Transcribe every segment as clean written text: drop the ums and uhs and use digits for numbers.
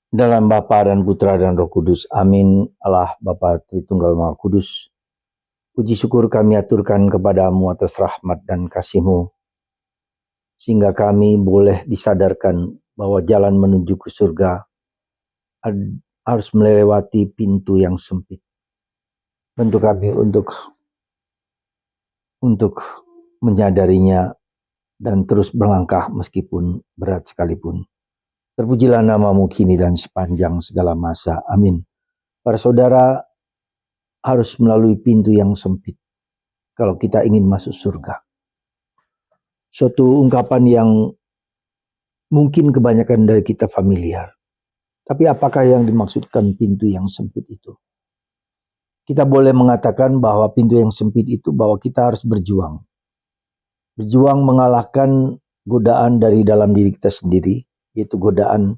Dalam Bapa dan Putra dan Roh Kudus. Amin. Allah Bapa Tritunggal Maha Kudus. Puji syukur kami aturkan kepadamu atas rahmat dan kasih-Mu, sehingga kami boleh disadarkan bahwa jalan menuju ke surga harus melewati pintu yang sempit. Bantu kami untuk menyadarinya dan terus berlangkah meskipun berat sekalipun. Terpujilah nama-Mu kini dan sepanjang segala masa. Amin. Para saudara, harus melalui pintu yang sempit kalau kita ingin masuk surga. Suatu ungkapan yang mungkin kebanyakan dari kita familiar. Tapi apakah yang dimaksudkan pintu yang sempit itu? Kita boleh mengatakan bahwa pintu yang sempit itu bahwa kita harus berjuang. Berjuang mengalahkan godaan dari dalam diri kita sendiri, yaitu godaan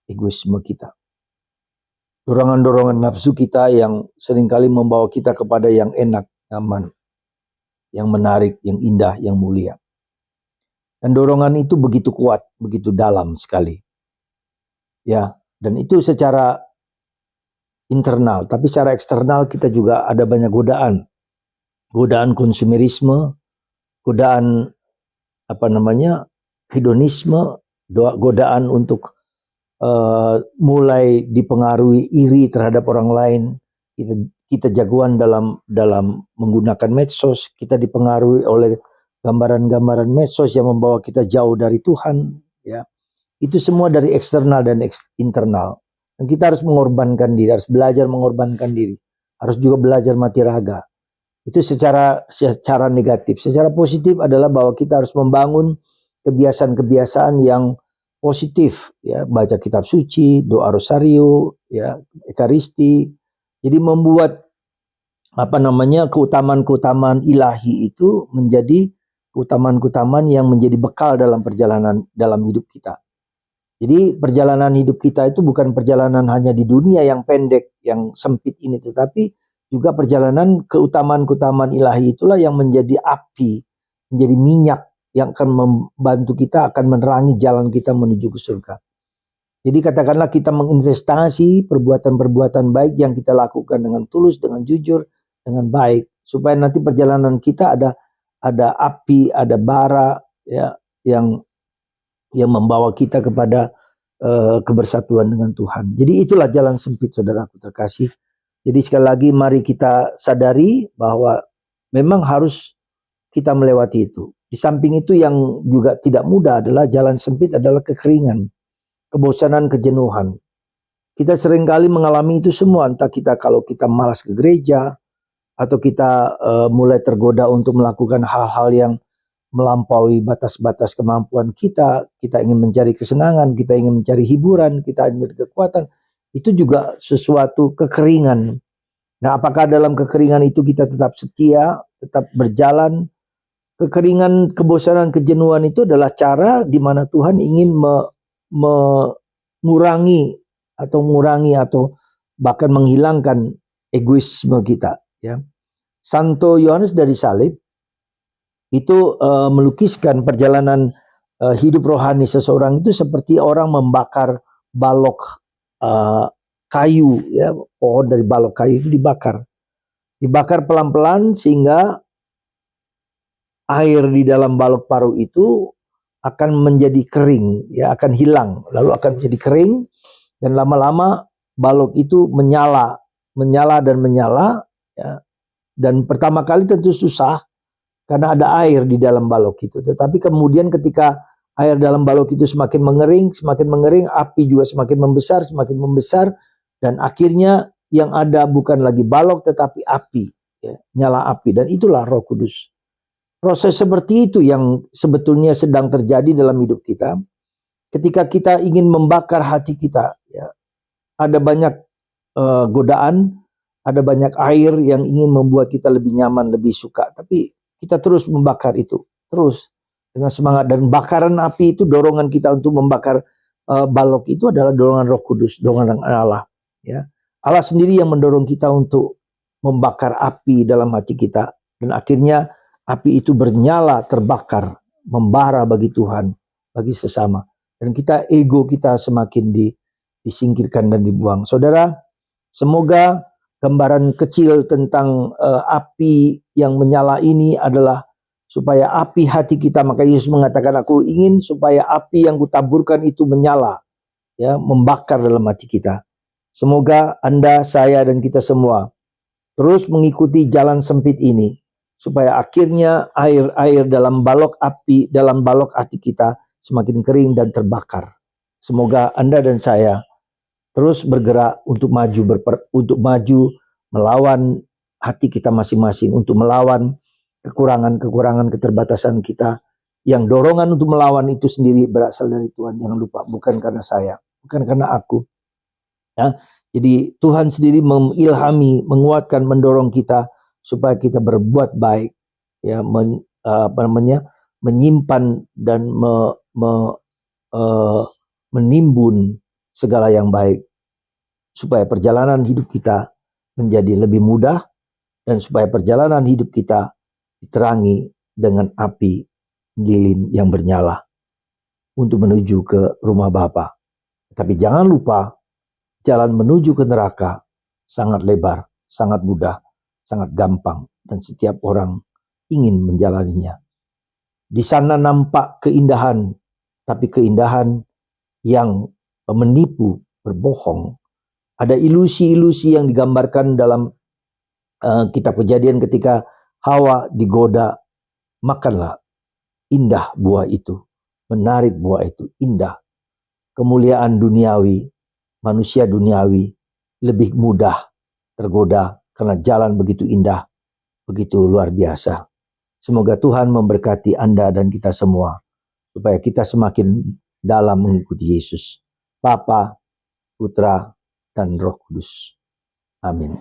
egoisme kita. Dorongan-dorongan nafsu kita yang seringkali membawa kita kepada yang enak, nyaman, yang menarik, yang indah, yang mulia. Dan dorongan itu begitu kuat, begitu dalam sekali. Ya, dan itu secara internal, tapi secara eksternal kita juga ada banyak godaan. Godaan konsumerisme, godaan hedonisme, godaan untuk mulai dipengaruhi iri terhadap orang lain. Kita jagoan dalam menggunakan medsos, kita dipengaruhi oleh gambaran-gambaran medsos yang membawa kita jauh dari Tuhan, ya. Itu semua dari eksternal dan internal. Dan kita harus mengorbankan diri, harus belajar mengorbankan diri. Harus juga belajar mati raga. Itu secara negatif. Secara positif adalah bahwa kita harus membangun kebiasaan-kebiasaan yang positif, ya, baca kitab suci, doa rosario, ya, ekaristi. Jadi membuat keutamaan-keutamaan ilahi itu menjadi keutamaan-keutamaan yang menjadi bekal dalam perjalanan dalam hidup kita. Jadi perjalanan hidup kita itu bukan perjalanan hanya di dunia yang pendek, yang sempit ini, tetapi juga perjalanan keutamaan-keutamaan ilahi itulah yang menjadi api, menjadi minyak yang akan membantu kita, akan menerangi jalan kita menuju ke surga. Jadi katakanlah kita menginvestasi perbuatan-perbuatan baik yang kita lakukan dengan tulus, dengan jujur, dengan baik, supaya nanti perjalanan kita ada api, ada bara, ya, yang membawa kita kepada kebersatuan dengan Tuhan. Jadi itulah jalan sempit, saudaraku terkasih. Jadi sekali lagi mari kita sadari bahwa memang harus kita melewati itu. Di samping itu yang juga tidak mudah adalah jalan sempit adalah kekeringan, kebosanan, kejenuhan. Kita seringkali mengalami itu semua, entah kalau kita malas ke gereja, atau kita mulai tergoda untuk melakukan hal-hal yang melampaui batas-batas kemampuan kita ingin mencari kesenangan, kita ingin mencari hiburan, kita ingin kekuatan, itu juga sesuatu kekeringan. Nah, apakah dalam kekeringan itu kita tetap setia, tetap berjalan? Kekeringan, kebosanan, kejenuhan itu adalah cara di mana Tuhan ingin mengurangi atau bahkan menghilangkan egoisme kita, ya. Santo Yohanes dari Salib itu melukiskan perjalanan hidup rohani seseorang itu seperti orang membakar balok kayu, ya, pohon dari balok kayu itu dibakar pelan-pelan sehingga air di dalam balok paru itu akan menjadi kering, ya, akan hilang, lalu akan menjadi kering, dan lama-lama balok itu menyala, ya. Dan pertama kali tentu susah karena ada air di dalam balok itu. Tetapi kemudian ketika air dalam balok itu semakin mengering, api juga semakin membesar, dan akhirnya yang ada bukan lagi balok tetapi api, ya, nyala api, dan itulah Roh Kudus. Proses seperti itu yang sebetulnya sedang terjadi dalam hidup kita. Ketika kita ingin membakar hati kita, ya, ada banyak godaan, ada banyak air yang ingin membuat kita lebih nyaman, lebih suka, tapi kita terus membakar itu, terus dengan semangat. Dan bakaran api itu, dorongan kita untuk membakar balok itu adalah dorongan Roh Kudus, dorongan Allah, ya. Allah sendiri yang mendorong kita untuk membakar api dalam hati kita, dan akhirnya api itu bernyala, terbakar, membara bagi Tuhan, bagi sesama. Dan ego kita semakin disingkirkan dan dibuang. Saudara, semoga gambaran kecil tentang api yang menyala ini adalah supaya api hati kita, maka Yesus mengatakan, aku ingin supaya api yang kutaburkan itu menyala, ya, membakar dalam hati kita. Semoga Anda, saya, dan kita semua terus mengikuti jalan sempit ini, supaya akhirnya air-air dalam balok api, dalam balok hati kita semakin kering dan terbakar. Semoga Anda dan saya terus bergerak untuk maju melawan hati kita masing-masing, untuk melawan kekurangan-kekurangan, keterbatasan kita, yang dorongan untuk melawan itu sendiri berasal dari Tuhan. Jangan lupa, bukan karena saya, bukan karena aku. Ya, jadi Tuhan sendiri mengilhami, menguatkan, mendorong kita supaya kita berbuat baik, ya, menyimpan dan menimbun segala yang baik, supaya perjalanan hidup kita menjadi lebih mudah, dan supaya perjalanan hidup kita diterangi dengan api lilin yang bernyala untuk menuju ke rumah Bapa. Tapi jangan lupa, jalan menuju ke neraka sangat lebar, sangat mudah, sangat gampang, dan setiap orang ingin menjalaninya. Di sana nampak keindahan, tapi keindahan yang menipu, berbohong. Ada ilusi-ilusi yang digambarkan dalam kitab Kejadian ketika Hawa digoda, makanlah, indah buah itu, menarik buah itu, indah. Kemuliaan duniawi, manusia duniawi lebih mudah tergoda karena jalan begitu indah, begitu luar biasa. Semoga Tuhan memberkati Anda dan kita semua, supaya kita semakin dalam mengikuti Yesus, Bapa, Putra, dan Roh Kudus. Amin.